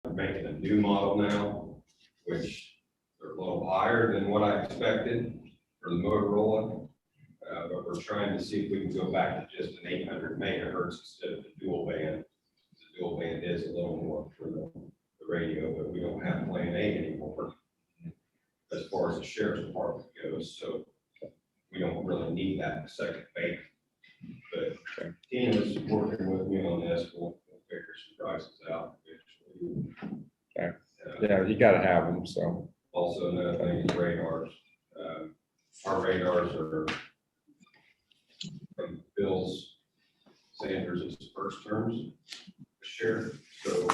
They're making a new model now, which they're a little higher than what I expected for the Motorola. But we're trying to see if we can go back to just an 800 megahertz instead of the dual band. The dual band is a little more for the radio, but we don't have plan A anymore as far as the sheriff's department goes. So we don't really need that second band. But Tina's working with me on this. We'll figure some prices out eventually. Okay. Yeah, you gotta have them, so. Also, another thing is radars. Our radars are from Bill's Sanders' first terms, sheriff, so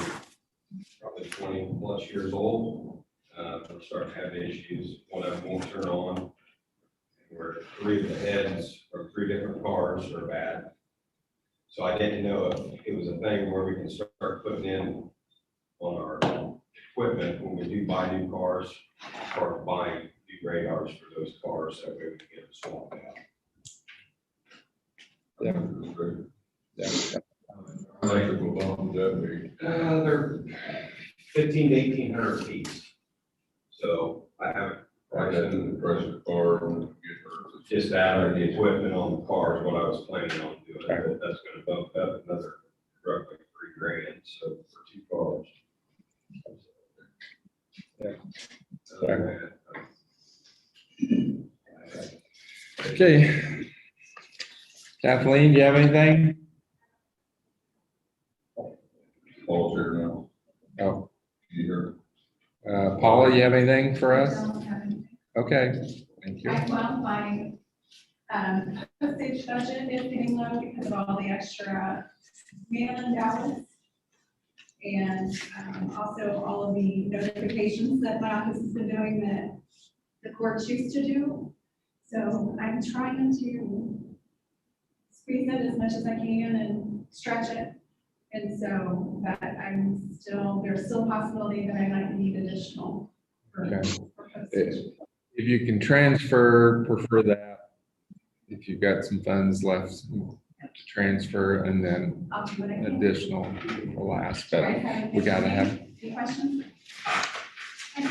probably 20+ years old. We're starting to have issues. One of them won't turn on. Where 3 of the heads from 3 different cars are bad. So I didn't know if it was a thing where we can start putting in on our equipment when we do buy new cars, start buying new radars for those cars, that way we can get them swapped out. Yeah. Electrical bombs that big. They're 15 to 1800 feet. So I haven't I got to the price of the car and get her. just added the equipment on the cars, what I was planning on doing, Okay. but that's gonna bump up another roughly $3,000, so for 2 cars. Yeah. Other than that, Okay. Kathleen, do you have anything? Paul's here now. Oh, You Paula, you have anything for I us? don't have anything. Okay, thank you. Well, my postage budget is getting low because of all the extra mail-in ballots. And also all of the notifications that my office has been doing that the courts used to do. So I'm trying to squeeze it as much as I can and stretch it. And so, but there's still a possibility that I might need additional for Okay. for postage. If you can transfer, prefer that. If you've got some funds left to transfer, and then I'll do what I can. additional for last, Do you but guys have we gotta have, any questions?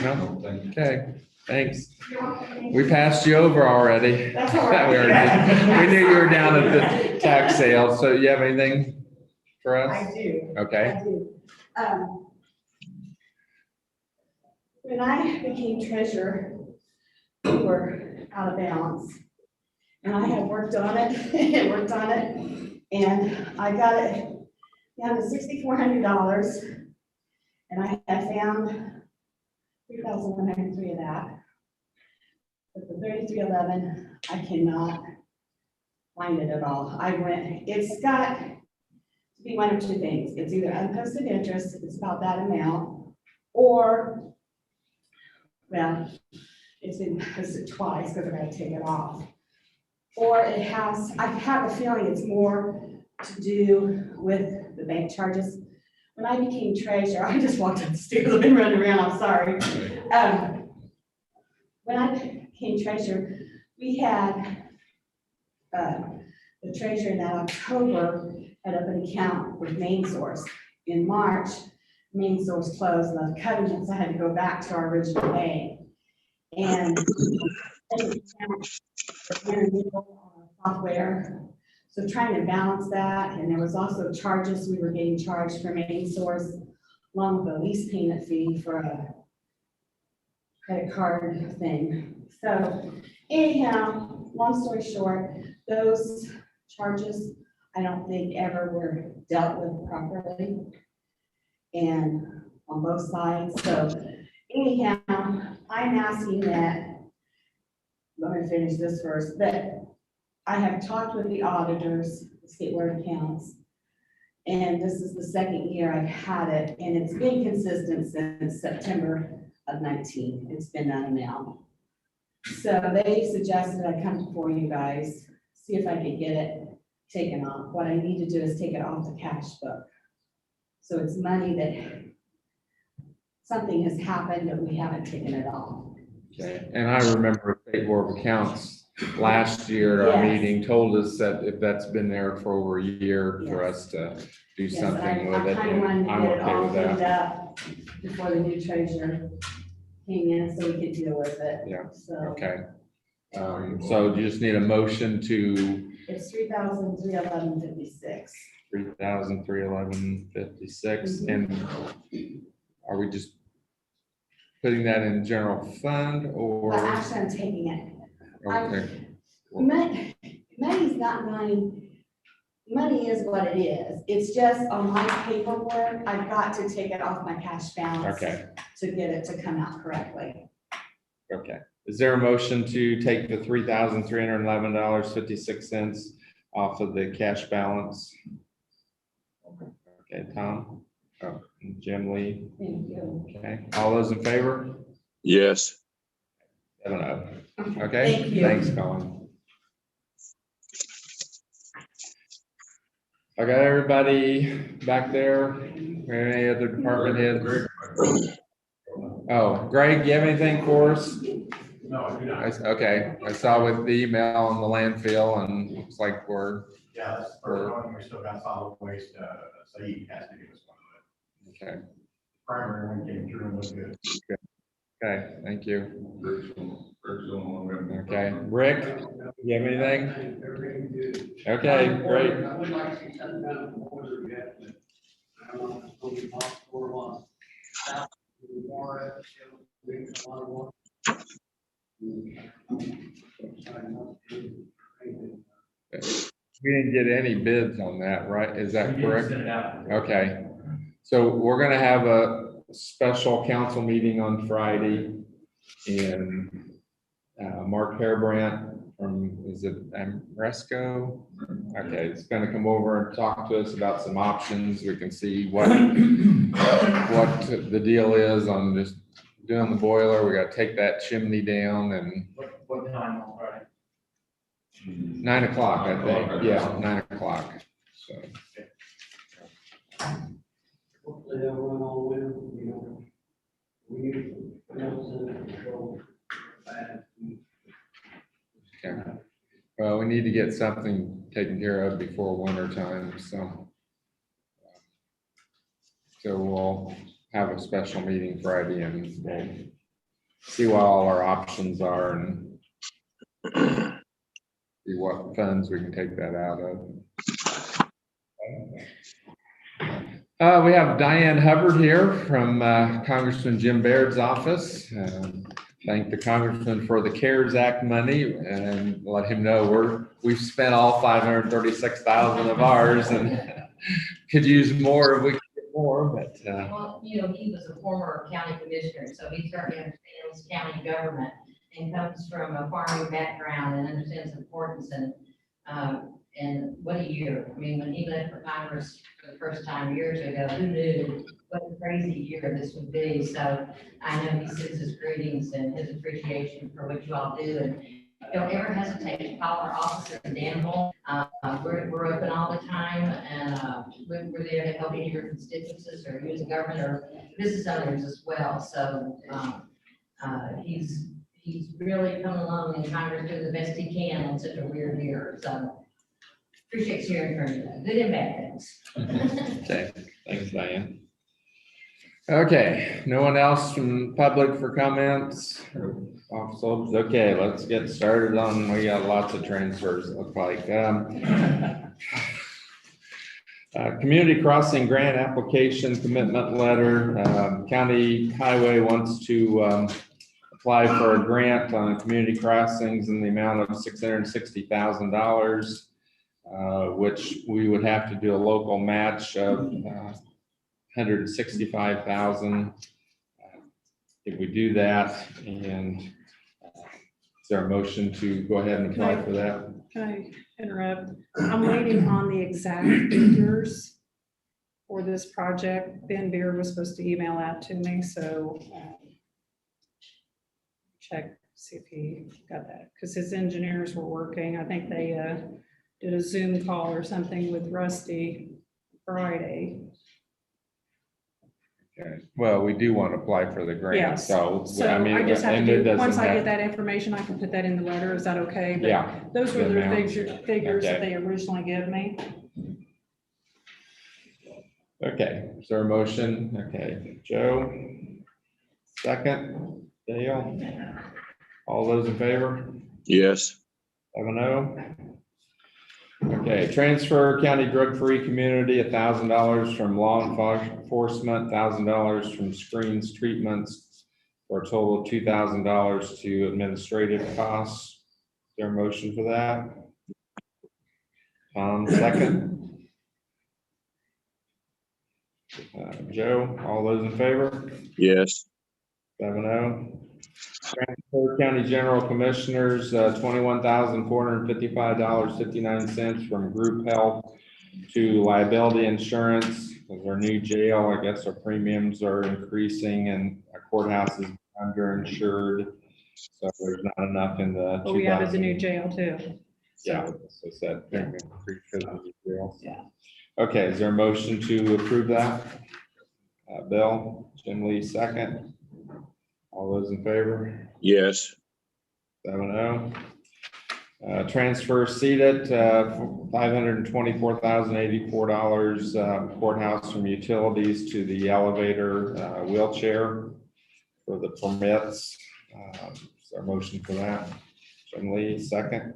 no, okay, thanks. You're welcome. We passed you over already. That's all right. We already did. We knew you were down at the tax sale, so you have anything for us? I do, Okay, I do. When I became treasurer, we were out of balance. And I had worked on it, and worked on it, and I got it down to $6,400. And I had found 3,103 of that. But the 3311, I cannot find it at all. It's got to be one of 2 things. It's either unposted interest, it's about that amount, or, well, it's been posted twice because I gotta take it off. Or I have a feeling it's more to do with the bank charges. When I became treasurer, I just walked up the stairs, I've been running around, I'm sorry. When I became treasurer, we had, the treasurer in that October had up an account with Main Source. In March, Main Source closed the covenants, I had to go back to our original bank. And software, so trying to balance that, and there was also charges we were getting charged for Main Source, along with a lease payment fee for a credit card thing. So anyhow, long story short, those charges, I don't think ever were dealt with properly, and on both sides. So anyhow, I'm asking that, let me finish this first, that I have talked with the auditors, the State Board of Accounts, and this is the second year I've had it, and it's been consistent since September of 19. It's been that amount. So they suggested I come before you guys, see if I could get it taken off. What I need to do is take it off the cash book. So it's money that something has happened and we haven't taken it off. okay, and I remember State Board of Accounts last year at our Yes. meeting told us that if that's been there for over a year, for Yes. us to do Yes, and something with I it. kind of and wanted to I'm get it okay all with cleaned that. up before the new treasurer came in, so we could deal with it. Yeah, So Okay. So you just need a motion to it's 3,311.56. 3,311.56, Mhm. and are we just putting that in general fund or? Well, actually, I'm taking it. Okay, Money's not going, money is what it is. It's just on my paperwork, I've got to take it off my cash balance. Okay. To get it to come out correctly. okay. Is there a motion to take the $3,311.56 off of the cash balance? Okay, Tom? Oh, and Jim Lee? Thank you. Okay, all those in favor? Yes. 7-0. Okay, Thank you. thanks, Colin. I got everybody back there. Any other department heads? Oh, Greg, you have anything for us? No, I do not. Okay, I saw with the email on the landfill and looks like we're, Yeah, that's the first one. We still got solid waste, Saeed has to give us one of it. okay, Primary one came through and looked good. okay, thank you. Rick's on one. Okay, Rick, you have anything? Okay, great. I would like to see something done before the vet, but I don't know if it's going to be possible or what. More, a lot of work. We didn't get any bids on that, right? Is that correct? Send it out. Okay, so we're gonna have a special council meeting on Friday, and Mark Harebrant from, is it Amresco? Okay, it's gonna come over and talk to us about some options. We can see what the deal is on just doing the boiler. We gotta take that chimney down and What time on Friday? 9 o'clock, I think. Yeah, 9 o'clock. So, Hopefully they'll run all winter, you know. We need to control bad. okay. Well, we need to get something taken care of before winter time, so. So we'll have a special meeting Friday and we'll see what all our options are and see what funds we can take that out of. We have Diane Hubbard here from Congressman Jim Baird's office. Thank the congressman for the CARES Act money and let him know we've spent all 536,000 of ours and could use more if we could get more, but. Well, you know, he was a former county commissioner, so he certainly understands county government and comes from a farming background and understands the importance and what a year. I mean, when he left for Congress for the first time years ago, who knew what a crazy year this would be? So I know he sends his greetings and his appreciation for what you all do. And don't ever hesitate to call our office in Danville. We're open all the time and we're there to help any of your constituencies or use the government or business owners as well. So he's really come along in Congress doing the best he can on such a weird year. So appreciate hearing from you, good and bad things. Okay, thanks, Diane. Okay, no one else from public for comments? Also, okay, let's get started on, we got lots of transfers, it look like. Community crossing grant application commitment letter. County Highway wants to apply for a grant on community crossings in the amount of $660,000, which we would have to do a local match of $165,000 if we do that. And is there a motion to go ahead and apply for that? Can I interrupt? I'm waiting on the exact figures for this project. Ben Beard was supposed to email that to me, so check, see if he got that, because his engineers were working. I think they did a Zoom call or something with Rusty Friday. Okay. Well, we do want to apply for the grant, Yes. so, So I mean, I just have and to it do, once doesn't I get have, that information, I can put that in the letter. Is that okay? But yeah, those were the the amount. figures that Okay. they originally gave me. okay, is there a motion? Okay, Joe, second, Dale, all those in favor? Yes. 7-0. Okay, transfer county drug-free community, $1,000 from law enforcement, $1,000 from screens treatments, for a total of $2,000 to administrative costs. Is there a motion for that? Tom, second. Joe, all those in favor? Yes. 7-0. Transfer County General Commissioners, $21,455.59 from group health to liability insurance. Because our new jail, I guess our premiums are increasing and our courthouse is underinsured. So there's not enough in the. But we added the new 2000 jail too. Yeah, so it's that premium increase because of the jail. Yeah. Okay, is there a motion to approve that? Bill, Jim Lee, second. All those in favor? Yes. 7-0. Transfer seated, $524,084 courthouse from utilities to the elevator wheelchair for the permits. Is there a motion for that? Jim Lee, second.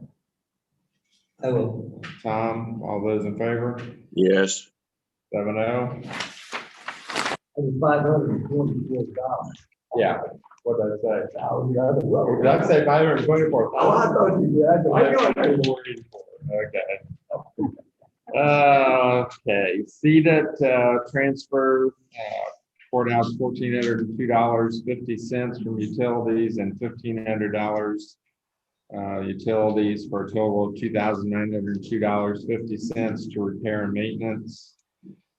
I will. Tom, all those in favor? Yes. 7-0. $524. Yeah, what did I say? $1,000. Did I say 524? Oh, I thought you did. I know. Okay, seated, transfer, courthouse $1,402.50 from utilities and $1,500 utilities for a total of $2,902.50 to repair and maintenance.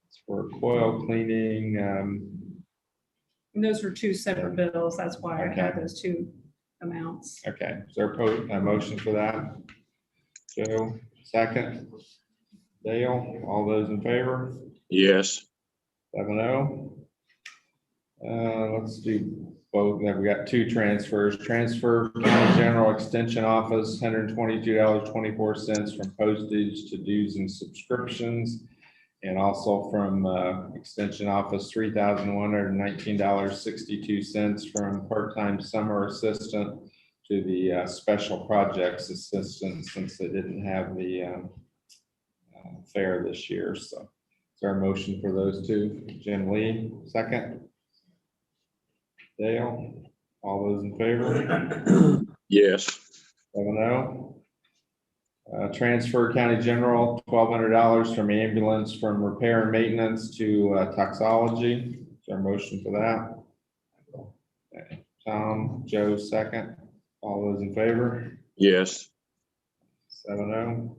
It's for coil cleaning, And those were two separate bills. That's why I had Okay. those two amounts. okay, is there a motion for that? Joe, second. Dale, all those in favor? Yes. 7-0. Let's do both. Then we got two transfers. Transfer County General Extension Office, $122.24 from postage to dues and subscriptions. And also from Extension Office, $3,119.62 from part-time summer assistant to the special projects assistant, since they didn't have the fair this year. So is there a motion for those two? Jim Lee, second. Dale, all those in favor? Yes. 7-0. Transfer County General, $1,200 from ambulance from repair and maintenance to toxology. Is there a motion for that? Okay. Tom, Joe, second. All those in favor? Yes. 7-0.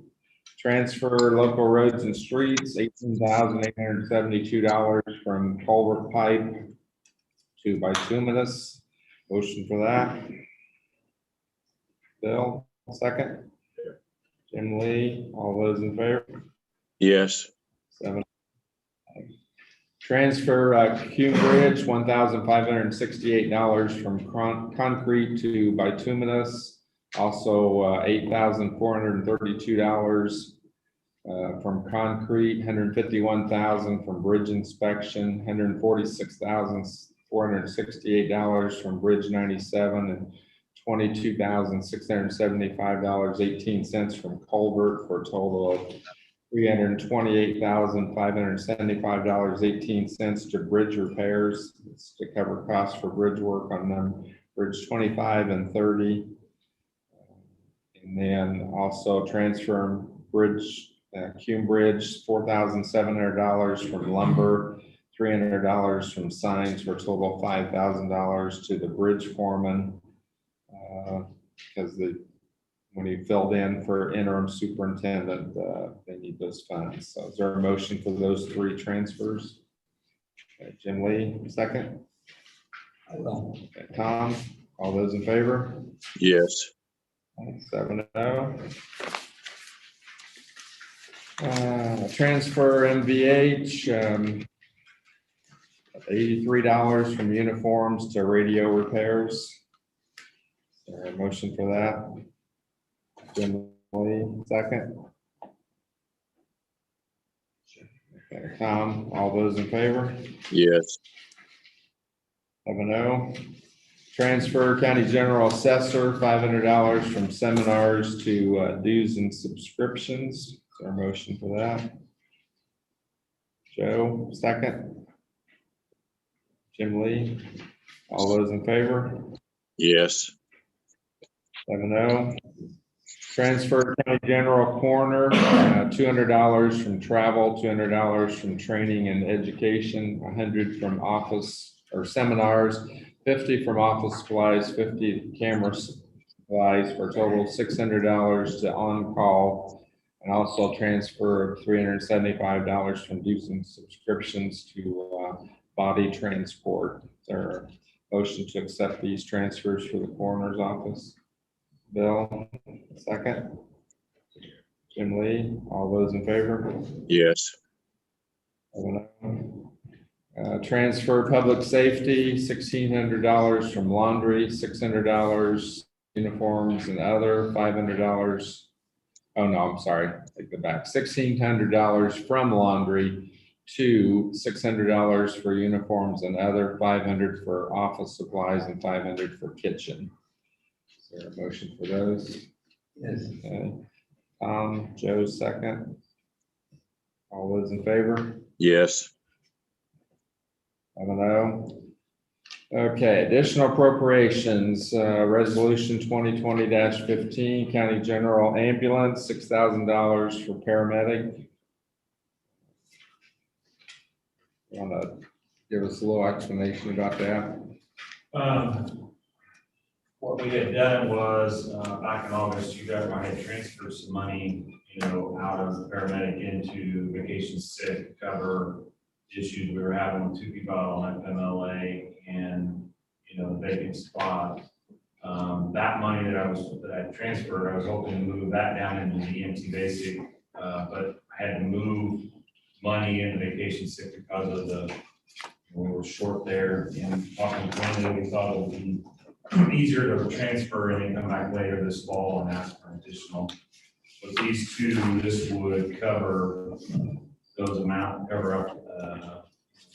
Transfer local roads and streets, $18,872 from culvert pipe to bituminous. Motion for that. Bill, second. Jim Lee, all those in favor? Yes. 7. Transfer Hume Bridge, $1,568 from concrete to bituminous. Also, $8,432 from concrete, $151,000 from bridge inspection, $146,468 from Bridge 97, and $22,675.18 from culvert, for a total of $328,575.18 to bridge repairs. It's to cover costs for bridge work on them, Bridge 25 and 30. And then also transfer bridge, Hume Bridge, $4,700 from lumber, $300 from signs, for a total of $5,000 to the bridge foreman. Because when he filled in for interim superintendent, they need those funds. So is there a motion for those three transfers? Okay, Jim Lee, second. I will. Okay, Tom, all those in favor? Yes. 7-0. Transfer MVH, $83 from uniforms to radio repairs. Is there a motion for that? Jim Lee, second. Okay, Tom, all those in favor? Yes. 7-0. Transfer county general assessor, $500 from seminars to dues and subscriptions. Is there a motion for that? Joe, second. Jim Lee, all those in favor? Yes. 7-0. Transfer county general coroner, $200 from travel, $200 from training and education, $100 from office or seminars, $50 from office supplies, $50 camera supplies, for a total of $600 to on-call, and also transfer $375 from dues and subscriptions to body transport. Is there a motion to accept these transfers for the coroner's office? Bill, second. Jim Lee, all those in favor? Yes. Transfer public safety, $1,600 from laundry, $600 uniforms and other, $500. Oh, no, I'm sorry, take that back. $1,600 from laundry to $600 for uniforms and other, $500 for office supplies and $500 for kitchen. Is there a motion for those? Yes. Okay. Joe's second. All those in favor? Yes. 7-0. Okay, additional appropriations, resolution 2020-15, county general ambulance, $6,000 for paramedic. You want to give us a little explanation about that? What we had done was, back in August, I had transferred some money, out of the paramedic into vacation sick to cover issues we were having with 2 people out on FMLA and, the vacant spot. That money that I transferred, I was hoping to move that down into the EMT basic, but I had to move money into vacation sick because of we were short there, and talking to Wendy, we thought it would be easier to transfer and then come back later this fall and ask for additional. With these two, this would cover those amount, cover up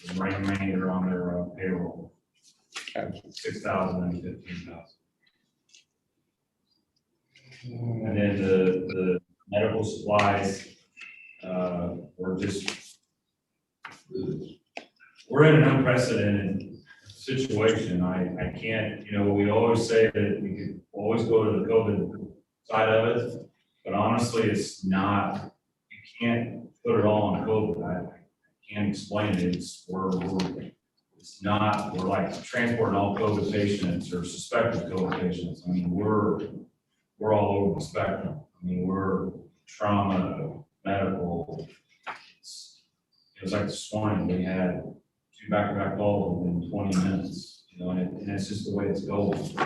the remainder on their payroll. 6,000 and 15,000. And then the medical supplies, we're in an unprecedented situation. I can't, we always say that we could always go to the COVID side of it, but honestly, it's not, you can't put it all on COVID. I can't explain it. We're like transporting all COVID patients or suspected COVID patients. I mean, we're all over the spectrum. I mean, we're trauma, medical. It was like this morning, we had 2 back-to-back calls within 20 minutes, and it's just the way it's going.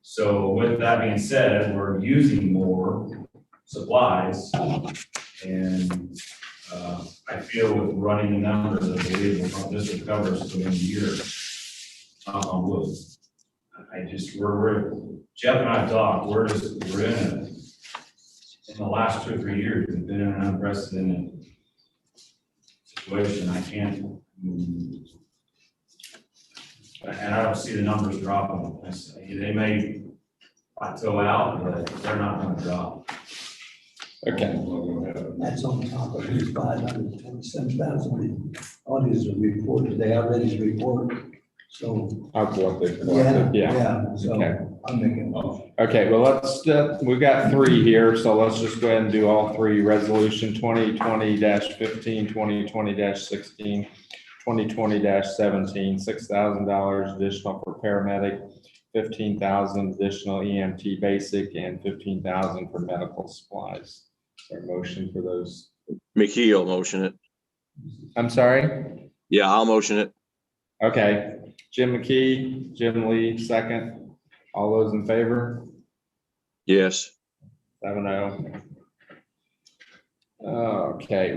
So with that being said, we're using more supplies, and I feel with running the numbers, I believe this will cover us till the end of the year. Jeff and I talked, we're in the last 2 or 3 years, we've been in an unprecedented situation. I can't, and I don't see the numbers dropping. They may plateau out, but they're not going to drop. Okay. That's on top of his 527,000 auditors reported, they already report, so. Of what they collected, yeah. So Okay. I'm making a motion. Okay, well, we've got 3 here, so let's just go ahead and do all 3. Resolution 2020-15, 2020-16, 2020-17, $6,000 additional for paramedic, 15,000 additional EMT basic, and 15,000 for medical supplies. Is there a motion for those? McKee will motion it. I'm sorry? Yeah, I'll motion it. Okay, Jim McKee, Jim Lee, second. All those in favor? Yes. 7-0. Okay,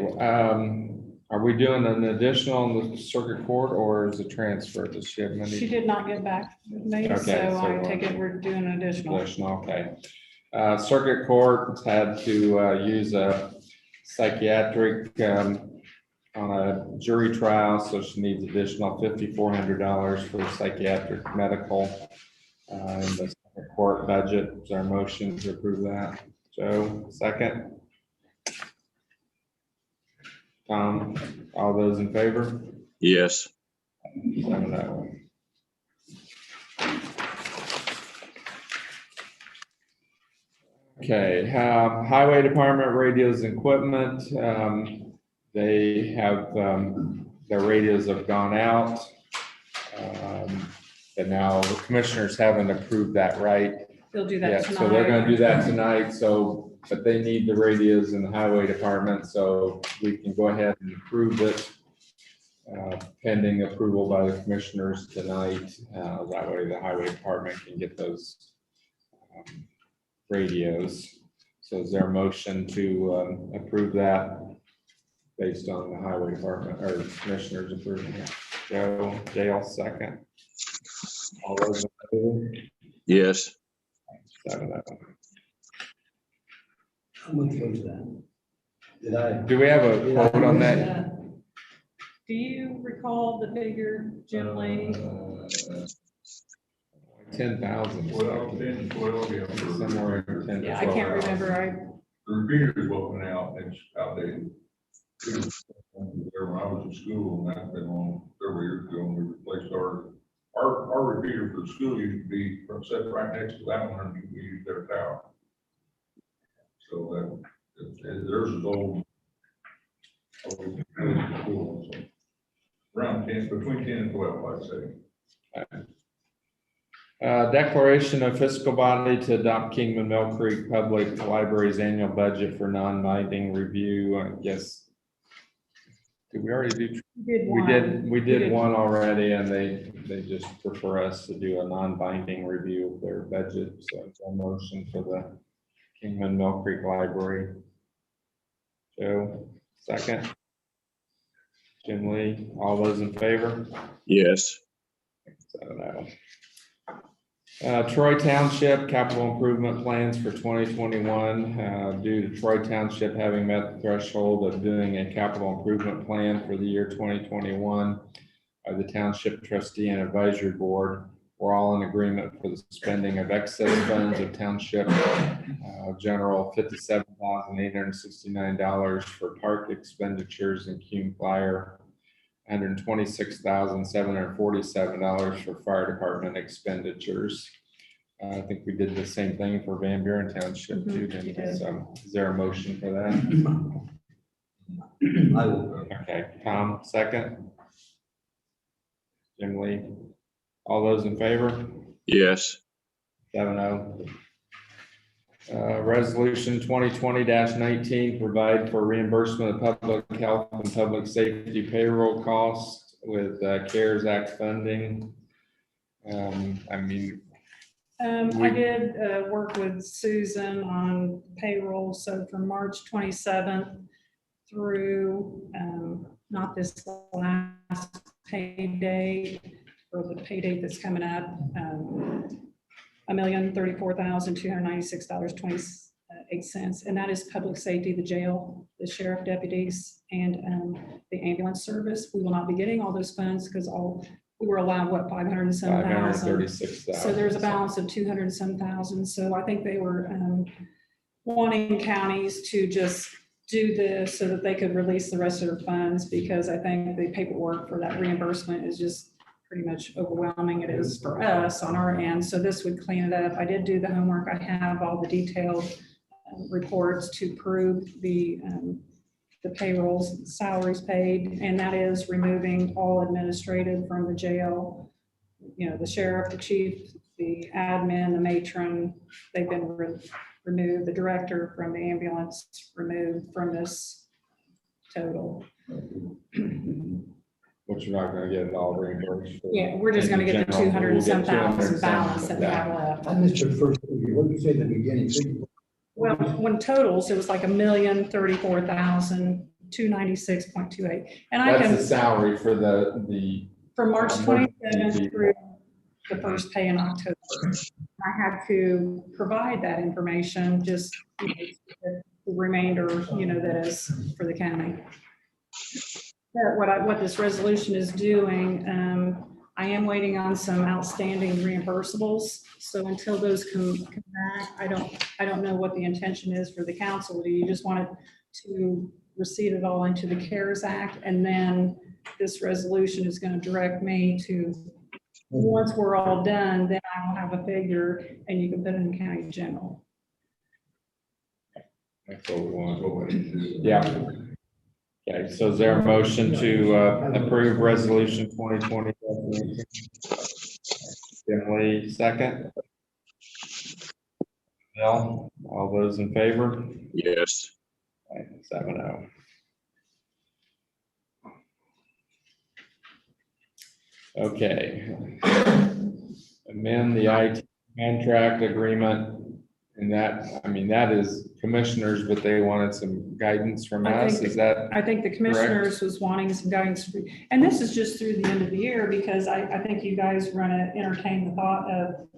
Are we doing an additional on the circuit court or is it transfer? Does she have money? She did not get back with me, Okay, so I so- take it we're doing an additional. Additional, okay. Circuit court had to use a psychiatric on a jury trial, so she needs additional $5,400 for psychiatric medical in the circuit court budget. Is there a motion to approve that? Joe, second? Tom, all those in favor? Yes. 7-0. Okay, highway department radios and equipment, they have, their radios have gone out. But now the commissioners haven't approved that right They'll do yet, that so they're gonna do tonight. that tonight, so, but they need the radios in the highway department, so we can go ahead and approve it. Pending approval by the commissioners tonight, that way the highway department can get those radios. So is there a motion to approve that based on the highway department or commissioners approving it? Joe, Dale, second. All those in favor? Yes. 7-0. How much was that? Did I? Do we have a quote on that? Do you recall the figure, Jim Lee? 10,000. 12, 10, 12, yeah. Somewhere in 10 to Yeah, I can't 12. remember. The repeater's what went out, it's outdated. When I was in school, and that's been on several years ago, and we replaced our repeater for the school used to be set right next to that one, and we used their tower. So theirs is old. Around 10, between 10 and 12, I'd say. Declaration of fiscal body to adopt Kingman Mill Creek Public Library's annual budget for non-binding review. I guess. Did we already do? We did one already, and they just prefer us to do a non-binding review of their budget. So it's a motion for the Kingman Mill Creek Library. Joe, second. Jim Lee, all those in favor? Yes. 7-0. Troy Township capital improvement plans for 2021, due to Troy Township having met the threshold of doing a capital improvement plan for the year 2021. The Township Trustee and Advisory Board were all in agreement for the spending of excess funds of Township General $57,869 for park expenditures and Cume Flyer, $126,747 for fire department expenditures. I think we did the same thing for Van Buren Township too. didn't we? So is there a motion for that? I will. Okay, Tom, second. Jim Lee, all those in favor? Yes. 7-0. Resolution 2020-19, provide for reimbursement of public health and public safety payroll costs with CARES Act funding. I did work with Susan on payroll, so from March 27th through, not this last payday, or the pay date that's coming up, $1,034,296.28, and that is public safety, the jail, the sheriff deputies, and the ambulance service. We will not be getting all those funds because we were allowed, what, 500 and some thousand? 536,000. So there's a balance of 200 and some thousand. So I think they were wanting counties to just do this so that they could release the rest of their funds, because I think the paperwork for that reimbursement is just pretty much overwhelming. It is for us on our end. So this would clean it up. I did do the homework. I have all the detailed reports to prove the payrolls, salaries paid, and that is removing all administrative from the jail. You know, the sheriff, the chief, the admin, the matron, they've been removed. The director from the ambulance removed from this total. Which you're not gonna get it all reimbursed for. Yeah, we're just gonna get the In general, 200 and some we'll get 200 thousand and balance some, that we yeah. have left. I missed your first figure. What did you say in the beginning? Well, when totals, it was like $1,034,000 296.28. And I That's the can, salary for the, from March emergency 27th through the first pay in October. I had to provide that information, just the remainder, that is for the county. But what this resolution is doing, I am waiting on some outstanding reimbursables. So until those come back, I don't know what the intention is for the council. Do you just want to receipt it all into the CARES Act? And then this resolution is going to direct me to, once we're all done, then I will have a figure and you can put it in county general. that's what we want. Yeah. Okay, so is there a motion to approve resolution 2020? Jim Lee, second. Bill, all those in favor? Yes. 7-0. Okay. Amend the IT contract agreement. And that is commissioners, but they wanted some guidance from us. Is that? I think the commissioners was wanting some guidance, and this is just through the end of the year, because I think you guys want to entertain the thought of,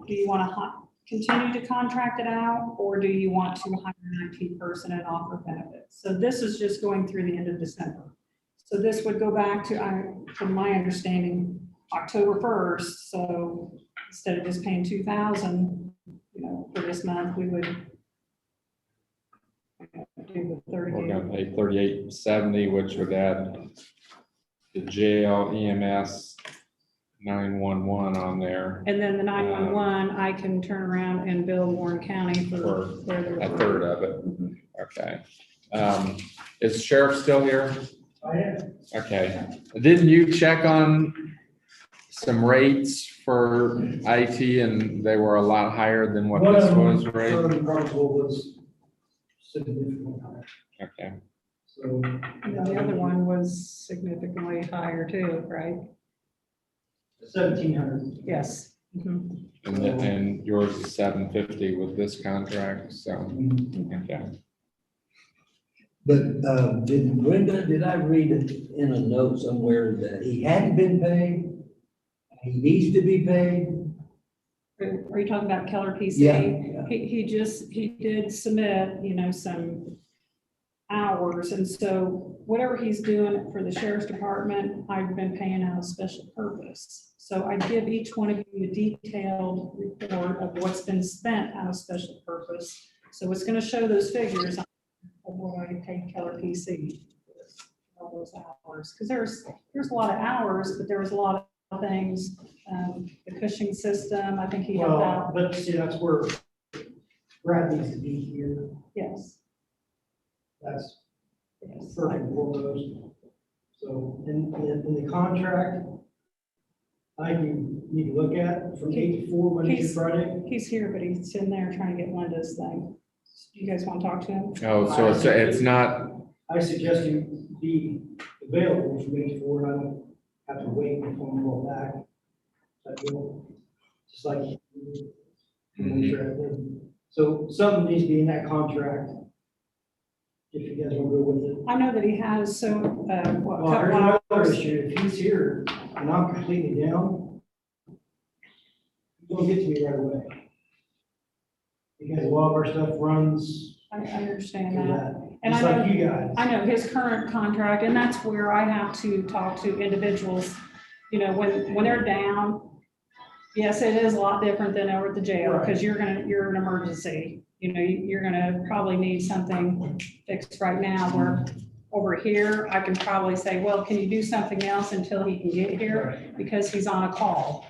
do you want to continue to contract it out, or do you want to hire an IT person and offer benefits? So this is just going through the end of December. So this would go back to, from my understanding, October 1st. So instead of just paying $2,000, for this month, we would do the 30. We're gonna pay $38.70, which would add the jail, EMS, 911 on there. And then the 911, I can turn around and bill Warren County for where they're. A third of it. Okay. Is sheriff still here? I am. Okay. Didn't you check on some rates for IT and they were a lot higher than what this was, right? Southern Carnival was significantly higher. Okay. So. And then the other one was significantly higher too, right? 1,700. Yes. Mhm. And yours is 750 with this contract, so, okay. But did I read it in a note somewhere that he hadn't been paid? He needs to be paid? Are you talking about Keller PC? Yeah. He did submit, some hours. And so whatever he's doing for the sheriff's department, I've been paying out of special purpose. So I give each one of you a detailed report of what's been spent out of special purpose. So it's going to show those figures of what I paid Keller PC for all those hours. Because there's a lot of hours, but there was a lot of things, the Cushing system, I think he helped Well, out. but see, that's where Brad needs to be here. Yes. That's Yes. first and foremost. So in the contract, I can, you can look at from 8 to 4, Monday to He's- Friday. He's here, but he's in there trying to get Linda's thing. You guys want to talk to him? Oh, so it's not, I suggest you be available from 8 to 4, and I don't have to wait for phone call back. Just like. So something needs to be in that contract. If you guys want to go with it. I know that he has, so, what, a Well, couple here's another hours. issue. If he's here and I'm completely down, don't get to me right away. Because a lot of our stuff runs I understand through that. that, And just I like know, you guys. I know his current contract, and that's where I have to talk to individuals, when they're down. Yes, it is a lot different than over at the jail, because you're an emergency. You're gonna probably need something fixed right now, where over here, I can probably say, well, can you do something else until he can get here? Because he's on a call.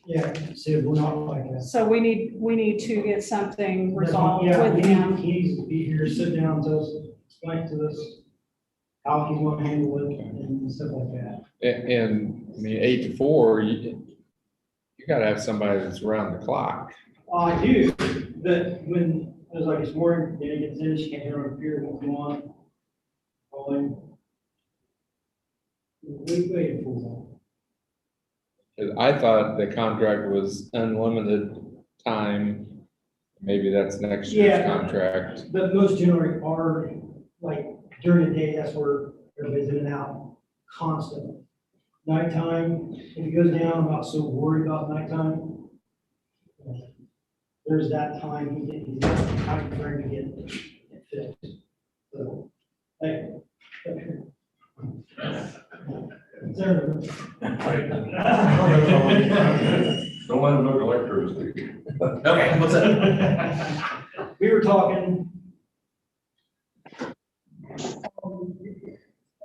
Yeah, see, we're not like that. So we need to get something resolved Yeah, with him. he needs to be here, sit down, tell us, explain to us how he's gonna handle it and stuff like that. and 8 to 4, you gotta have somebody that's around the clock. I do, but when, it was like this morning, Danny gets in, she can't hear on the computer, what's going on? Calling. We waited for them. 'Cause I thought the contract was unlimited time. Maybe that's next year's Yeah. contract. But most generally are like During the day, that's where everybody's in and out constantly. Nighttime, if it goes down, I'm not so worried about nighttime. There's that time, he's got time frame to get it fixed. So, hey. There. Don't let them look electricity. Okay, what's up? We were talking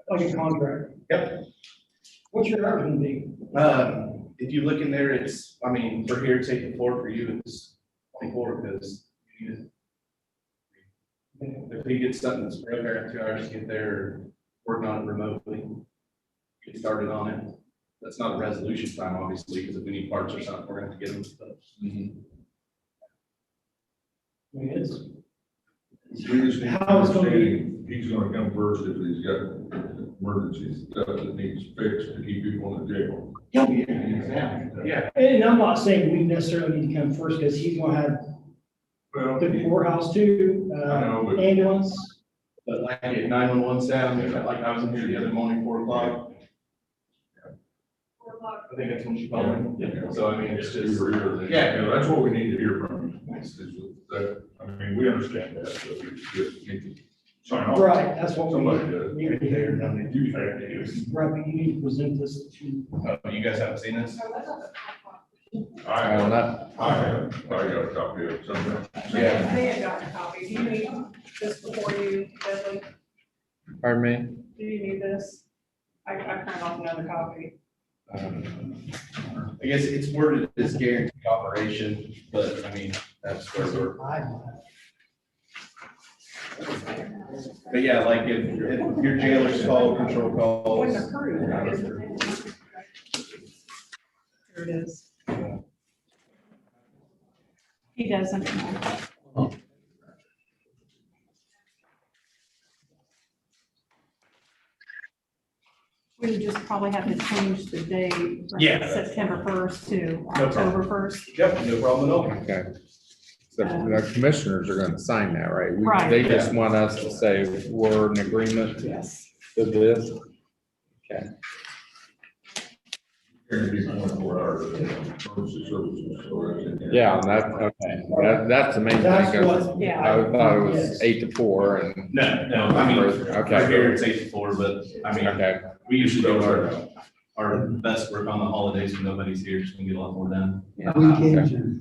like a contract. Yep. What's your hours gonna be? If you look in there, it's, I mean, for here, it's 8 to 4, for you, it's 24, because you need it. If he gets something that's broke, I got 2 hours to get there, working on it remotely, get started on it. That's not a resolution time, obviously, because if we need parts or something, we're gonna have to get them, but. I mean, it's, We just need to How it's gonna be- understand, he's gonna come first if he's got emergency stuff that needs fixed to keep people in the jail. Yeah. and I'm not saying we necessarily need to come first, because he's gonna have Well, the courthouse too, I know, but- ambulance. But like I get 911 sound, like I was in here the other morning, 4 o'clock. I think that's when she called me. So I mean, it's just, Yeah, that's what we need to hear from you. Is that, I mean, we understand that, but we just need to sign off. Right, that's what we Somebody does. need to hear. You have to do it. Right, but you need to present this to. you guys haven't seen this? I don't know. I got a copy of it somewhere. Yeah. They had gotten a copy. Do you need this before you, Dudley? Pardon me? Do you need this? I printed off another copy. I guess it's worded as guaranteed operation, but I mean, that's where we're. But yeah, like if your jailers call, control When calls. approved. Here it is. He doesn't. We would just probably have to change the date from Yeah. September 1st to problem. October 1st. Yep, no problem at all. Okay. So the commissioners are gonna sign that, right? Right. They just want us to say we're in agreement Yes. to this. Okay. Guaranteed 24 hours of emergency services, so that's in there. Yeah, that's the main thing. That's 'Cause what- Yeah. I thought it was Yes. 8 to 4 and, No, I mean, Okay. right here it's 8 to 4, but I mean, okay, we usually do our best work on the holidays when nobody's here, so we can get a lot more done.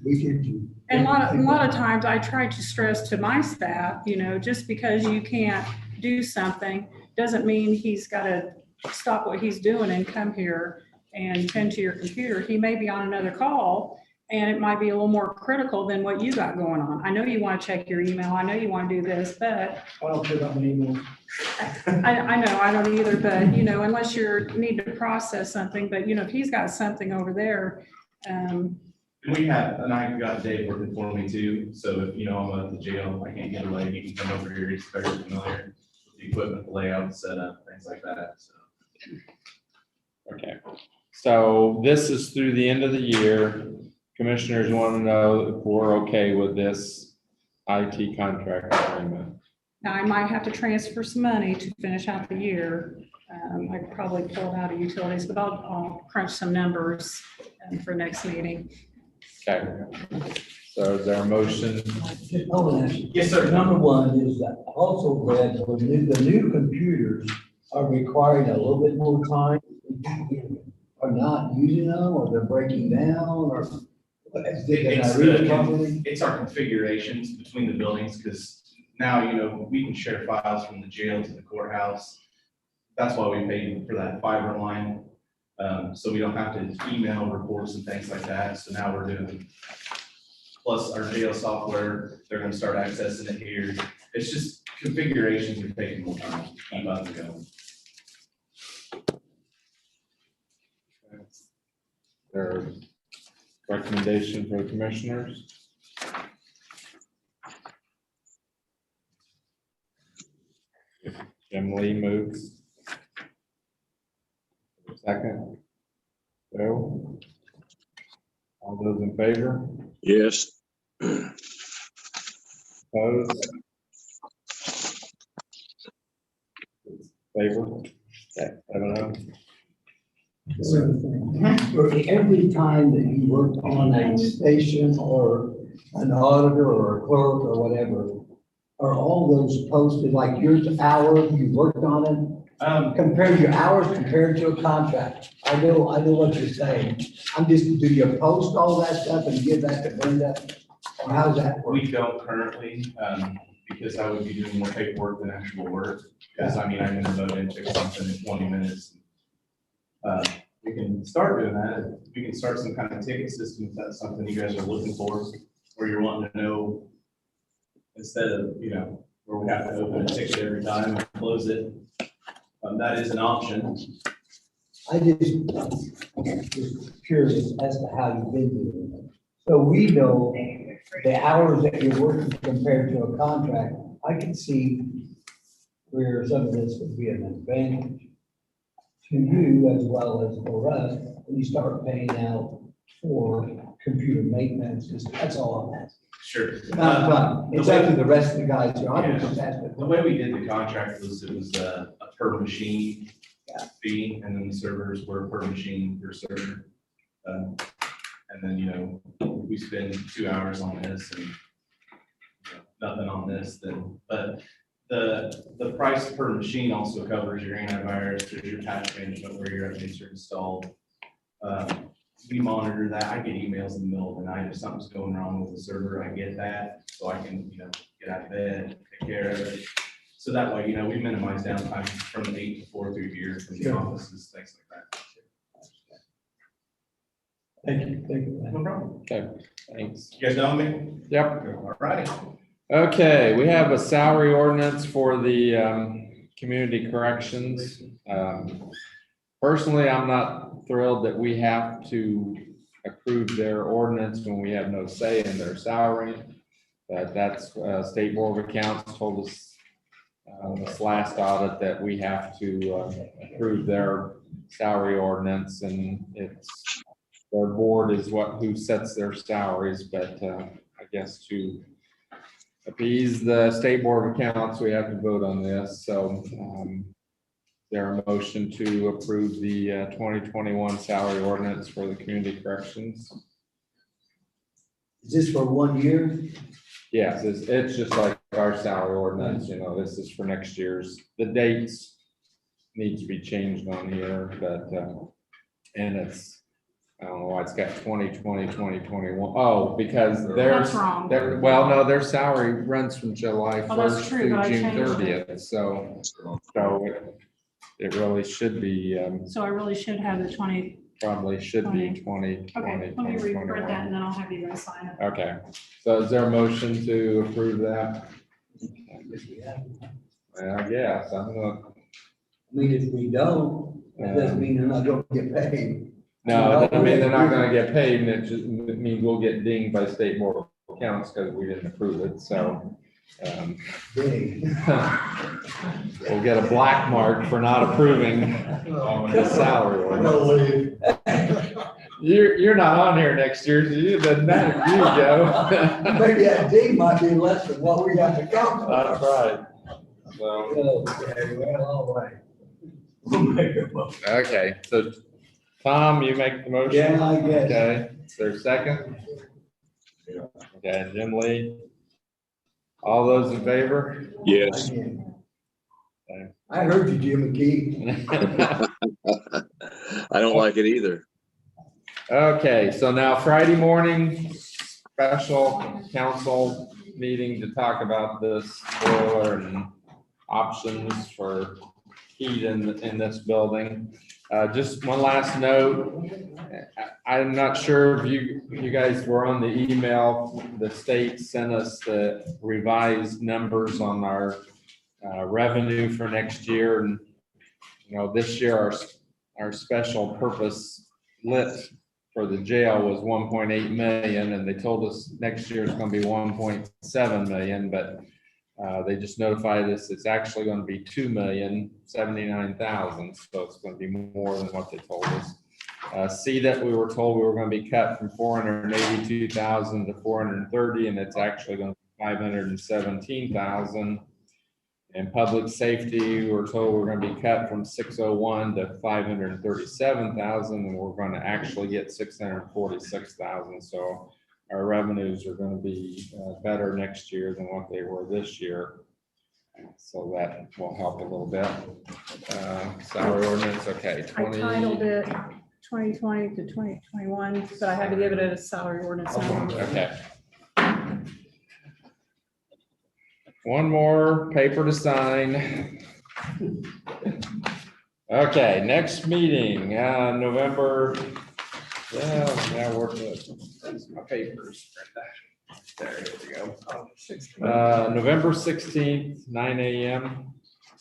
Weekend too. And a lot of times I try to stress to my staff, just because you can't do something, doesn't mean he's gotta stop what he's doing and come here and tend to your computer. He may be on another call and it might be a little more critical than what you got going on. I know you wanna check your email, I know you wanna do this, but I don't care about my email. I know, I don't either, but, unless you're need to process something, but, if he's got something over there, And we have, and I got Dave working for me too, so if, I'm at the jail, I can't get away, he can come over here, he's very familiar with the equipment, the layout, the setup, things like that, so. okay. So this is through the end of the year. Commissioners want to know if we're okay with this IT contract agreement. now I might have to transfer some money to finish out the year. I could probably pull it out of utilities, but I'll crunch some numbers for next meeting. Okay. So is there a motion? I want to ask you, Yes, sir. number one is that I also read the new computers are requiring a little bit more time. Are not using them, or they're breaking down, or did I read it properly? It's our configurations between the buildings, because now, we can share files from the jail to the courthouse. That's why we paid for that fiber line. So we don't have to email reports and things like that. So now we're doing, plus our jail software, they're gonna start accessing it here. It's just configurations are taking more time to keep up and going. Their recommendation for the commissioners? Jim Lee moves. Second. Bill? All those in favor? Yes. Opposed? Favor? Okay, 7-0. For every time that you work on a station or an auditor or a clerk or whatever, are all those posted, like your hour, you worked on it? Compare your hours compared to a contract. I know what you're saying. I'm just, do you post all that stuff and give that to Brenda? Or how's that work? We don't currently, because I would be doing more paperwork than actual work. Because I mean, I'm gonna vote and fix something in 20 minutes. We can start doing that. We can start some kind of ticket system if that's something you guys are looking for, or you're wanting to know, instead of, where we have to open a ticket every time and close it. That is an option. I just curious as to how you've been doing it. So we know the hours that you're working compared to a contract. I can see where some of this would be an advantage to you as well as for us, when you start paying out for computer maintenance. That's all I'm asking. Sure. Not fun. It's up to the rest of the guys here. I'm just asking. The way we did the contract was it was a per machine fee, and then the servers were per machine per server. And then, we spend 2 hours on this and nothing on this, then, but the price per machine also covers your antivirus, there's your patch management where your updates are installed. We monitor that. I get emails in the middle of the night if something's going wrong with the server. I get that, so I can, get out of bed, take care of it. So that way, we minimize downtime from 8 to 4 through here from the offices, things like that. Thank you. No problem. Okay, thanks. You guys know me? Yep. All right. Okay, we have a salary ordinance for the community corrections. Personally, I'm not thrilled that we have to approve their ordinance when we have no say in their salary. But that's State Board of Accounts told us this last audit that we have to approve their salary ordinance, and it's their board is who sets their salaries, but I guess to appease the State Board of Accounts, we have to vote on this. So there a motion to approve the 2021 salary ordinance for the community corrections? Is this for 1 year? Yes, it's just like our salary ordinance, this is for next year's. The dates need to be changed on here, but and it's, I don't know why it's got 2020, 2021. Oh, because That's wrong. no, their salary runs from July Oh, that's 1st true, through but I June changed it. 30th. So it really should be, So I really should have the 20. probably should be 2020. Okay, let me reprint that and then I'll have you guys sign it. Okay, so is there a motion to approve that? I guess, I'm not. I mean, if we don't, it doesn't mean they're not gonna get paid. No, I mean, they're not gonna get paid, and it just means we'll get dinged by State Board of Accounts because we didn't approve it, so. Dang. We'll get a black mark for not approving the salary ordinance. You're not on here next year, so it doesn't matter if you go. Maybe that ding might be less than what we have to count. That's right. So, Okay, well, all right. We'll make a motion. okay, so Tom, you make the motion? Yeah, I guess. Okay, is there a second? Okay, Jim Lee. All those in favor? Yes. I heard you, Jim McKee. I don't like it either. Okay, so now Friday morning, special council meeting to talk about this boiler and options for heat in this building. Just one last note. I'm not sure if you guys were on the email. The state sent us the revised numbers on our revenue for next year. And, this year our special purpose lit for the jail was 1.8 million, and they told us next year is going to be 1.7 million, but they just notified us it's actually going to be 2,079,000, so it's going to be more than what they told us. See that we were told we were going to be cut from 482,000 to 430, and it's actually going to be 517,000. And public safety, we're told we're gonna be cut from 601 to 537,000, and we're gonna actually get 646,000. So our revenues are gonna be better next year than what they were this year. So that will help a little bit. Salary ordinance, okay, I titled it 2020 to 2021, but I had to give it a salary ordinance number. Okay. One more paper to sign. Okay, next meeting, November, yeah, we're good. That's my papers. There we go. November 16th, 9 a.m.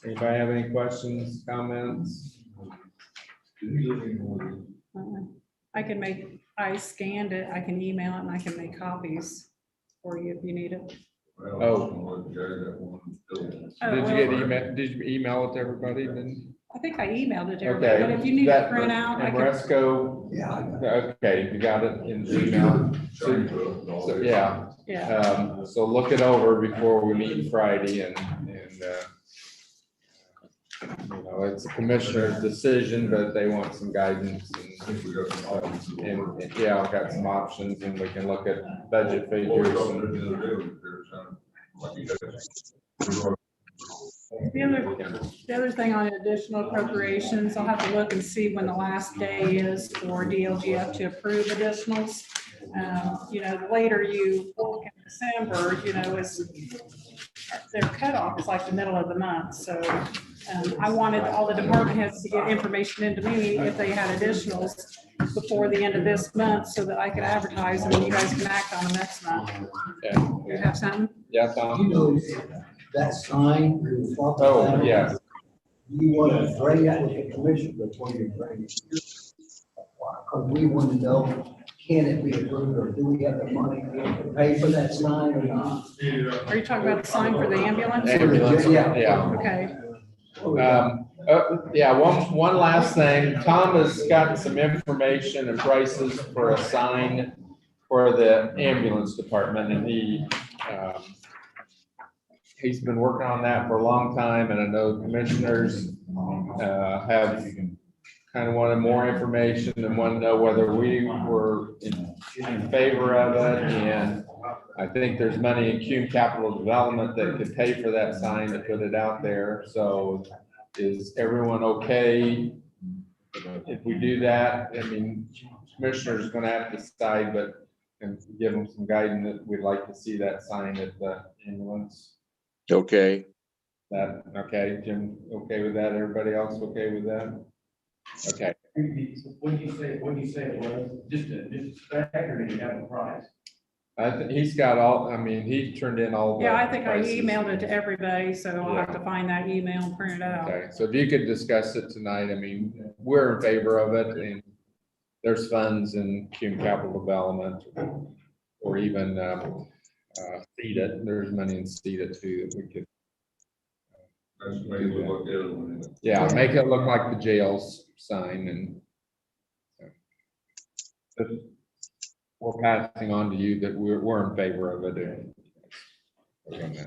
Anybody have any questions, comments? I scanned it, I can email it, and I can make copies for you if you need it. Oh. Did you get email, did you email it to everybody then? I think I emailed it to everybody, but if you need to print out, I can. Amoresco, Yeah, I got okay, you got it in email. So, yeah, Yeah, so look it over before we meet Friday and, you know, it's a commissioner's decision, but they want some guidance and, yeah, I've got some options and we can look at budget figures. the other thing on additional appropriations, I'll have to look and see when the last day is for DLGF to approve additionals. You know, the later you look in December, you know, their cutoff is like the middle of the month, so I wanted all the department heads to get information into me if they had additionals before the end of this month, so that I could advertise them and you guys can act on them next month. Okay. You have something? Yeah, You Tom? know, that sign. we were talking Oh, about, yeah. You want to bring that with the commission before you bring it. Because we want to know, can it be approved or do we have the money to pay for that sign or not? Are you talking about the sign for the ambulance? Ambulance, Yeah. yeah. Okay, Yeah, one last thing. Tom has gotten some information and prices for a sign for the ambulance department, and he's been working on that for a long time, and I know commissioners have kind of wanted more information and want to know whether we were in favor of it, and I think there's money in Cume Capital Development that could pay for that sign to put it out there. So is everyone okay if we do that? I mean, commissioner's gonna have to decide, but and give them some guidance that we'd like to see that sign at the ambulance. Okay, That, okay, Jim, okay with that? Everybody else okay with that? Okay. What do you say it was? Just a spec, or did you have a price? He's got all, I mean, he turned in all the yeah, I think I prices. emailed it to everybody, so I'll have to find that email and print it out. Okay, so if you could discuss it tonight, I mean, we're in favor of it, and there's funds in Cume Capital Development, or even Seed It, there's money in Seed It too, that we could. That's the way we look at it. Yeah, make it look like the jail's sign, and we're passing on to you that we're in favor of it. Okay.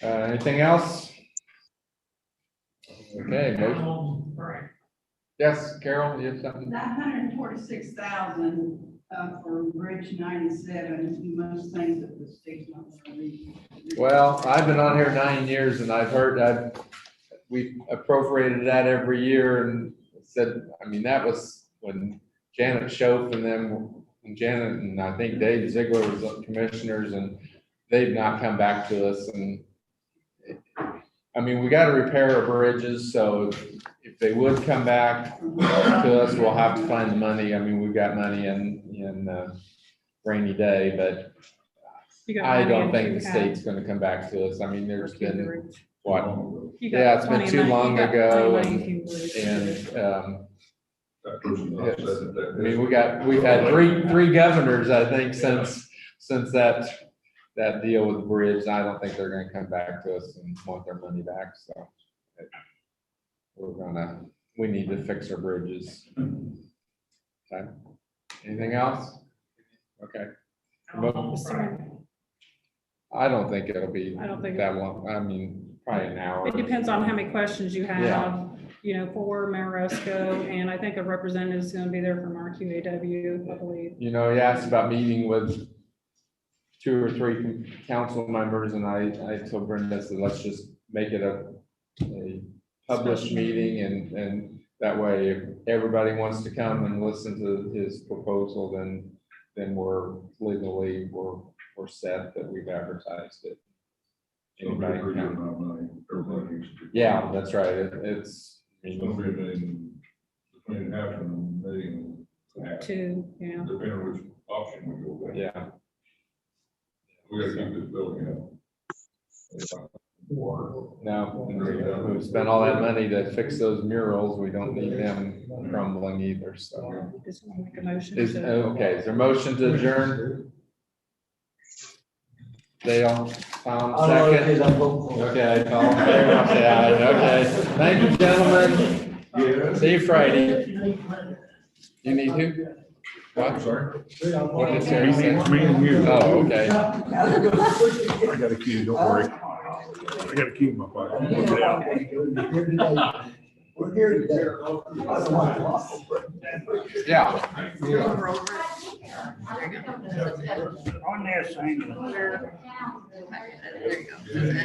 Anything else? Okay. Motion. Yes, Carol, you have something? That 146,000 for Bridge 97, you must think that the state's not going to be. Well, I've been on here 9 years, and I've heard we appropriated that every year, and said, I mean, that was when Janet Schoaf and them, and Janet and I think Dave Ziegler was commissioners, and they've not come back to us. And I mean, we got to repair our bridges, so if they would come back to us, we'll have to find the money. I mean, we've got money in rainy day, but I don't think the state's going to come back to us. I mean, there's been what? Yeah, it's been too long ago, and I mean, we've had three governors, I think, since that deal with the bridge. I don't think they're gonna come back to us and want their money back, so we need to fix our bridges. Okay, anything else? Okay. I don't think it'll be I don't think- that long. I mean, probably an hour. It depends on how many questions you Yeah. have, you know, for Marosco, and I think a representative is gonna be there from RQAW, I believe. You know, he asked about meeting with 2 or 3 council members, and I told Brenda, I said, let's just make it a published Special meeting, and that way, if everybody wants to come and listen to his proposal, then we're legally, we're set that we've advertised it. It's gonna be a Anybody pretty can good come. amount of money. Everybody needs to. Yeah, that's right. It's. It's gonna be between half and a million and a half, Two, yeah. depending on which option we go with. Yeah, We gotta keep this building up. no, we've spent all that money to fix those murals. We don't need them crumbling either, so. Just wanna make a motion Is, to- okay, is there a motion to adjourn? Dale, Tom, I don't know, second? because I'm hopeful. Okay, Tom, Dale, say aye. Okay, thank you, gentlemen. See you Friday. You need who? What? Sorry? What did Sarah say? Me and you. Oh, okay. I got a key, don't worry. I got a key in my pocket. Look it out. We're here today. I don't want to walk. Yeah. On this thing. There you go.